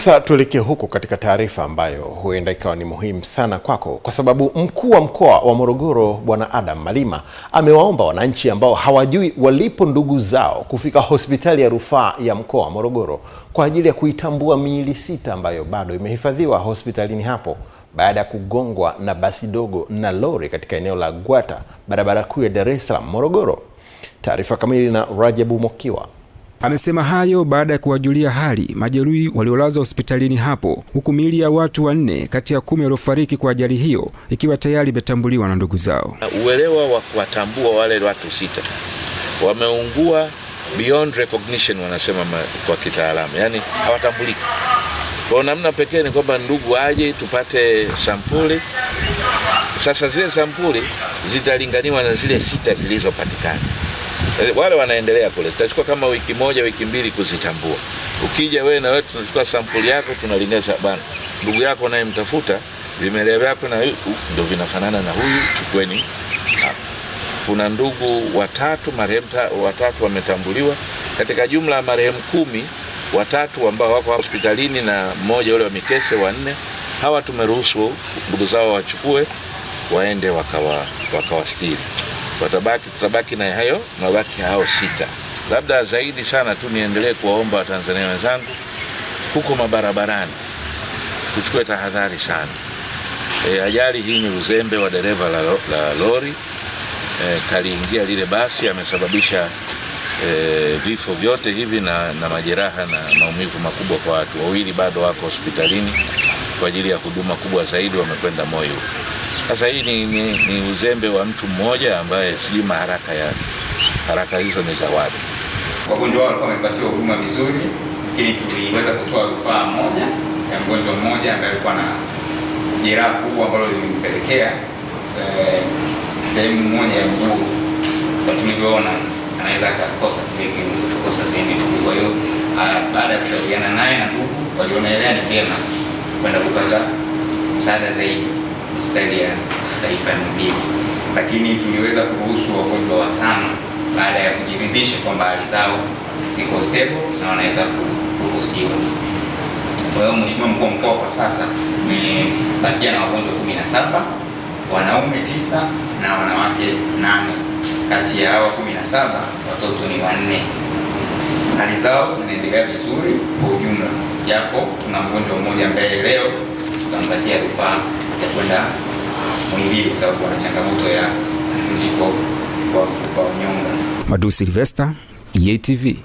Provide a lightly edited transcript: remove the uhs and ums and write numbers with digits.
Sasa tuelekee huko katika taarifa ambayo huenda ikawa ni muhimu sana kwako, kwa sababu mkuu wa mkoa wa Morogoro Bwana Adam Malima amewaomba wananchi ambao hawajui walipo ndugu zao kufika hospitali ya rufaa ya mkoa wa Morogoro kwa ajili ya kuitambua miili 6 ambayo bado imehifadhiwa hospitalini hapo baada ya kugongwa na basi dogo na lori katika eneo la Gwata, barabara kuu ya Dar es Salaam Morogoro. Taarifa kamili na Rajabu Mokiwa. Amesema hayo baada ya kuwajulia hali majeruhi waliolazwa hospitalini hapo, huku miili ya watu 4 kati ya 10 waliofariki kwa ajali hiyo ikiwa tayari imetambuliwa na ndugu zao. Uelewa wa kuwatambua wale watu 6 wameungua beyond recognition, wanasema kwa kitaalamu, yani hawatambuliki. Kwa namna pekee ni kwamba ndugu aje tupate sampuli. Sasa zile sampuli zitalinganiwa na zile 6 zilizopatikana. Wale wanaendelea kule, tutachukua kama wiki 1 wiki 2 kuzitambua. Ukija wewe na wewe tunachukua sampuli yako, tunalinganisha bana, ndugu yako naye mtafuta vimelea vyako na ndio vinafanana na huyu, chukueni hapa. Kuna ndugu 3, marehemu 3 wametambuliwa katika jumla ya marehemu 10, 3 ambao wako hospitalini na mmoja yule wa Mikese 4. Hawa tumeruhusu ndugu zao wachukue waende wakawastiri. Tutabaki na hayo mabaki hao 6. Labda zaidi sana tu niendelee kuwaomba Watanzania wenzangu huko mabarabarani tuchukue tahadhari sana. Ajali hii ni uzembe wa dereva la lori. Kaliingia lile basi, amesababisha vifo vyote hivi na majeraha na maumivu makubwa kwa watu. 2 bado wako hospitalini kwa ajili ya huduma kubwa zaidi, wamekwenda moyo. Sasa hii ni uzembe wa mtu mmoja ambaye sijui haraka hizo ni za watu. Wagonjwa walikuwa wamepatiwa huduma vizuri, lakini tuliweza kutoa rufaa moja ya mgonjwa mmoja ambaye alikuwa na jeraha kubwa ambalo lilimpelekea sehemu moja ya mguu, kwa tulivyoona anaweza kukosa sehemu. Kwa hiyo baada ya kushauriana naye na ndugu, walionelea ni vyema kwenda kupata msaada zaidi hospitali ya taifa ya Muhimbili, lakini tuliweza kuruhusu wagonjwa 5 baada ya kujiridhisha kwamba hali zao ziko stable na wanaweza kuruhusiwa. Kwa hiyo Mheshimiwa Mkuu wa Mkoa kwa sasa tumebakia na wagonjwa 17, wanaume 9 na wanawake 8. Kati ya hao 17 watoto ni 4. Hali zao zinaendelea vizuri kwa ujumla, japo tuna mgonjwa mmoja ambaye leo tutampatia rufaa ya kwenda Muhimbili kwa sababu ana changamoto ya mjiko wa nyonga. Madu Silvester, EATV.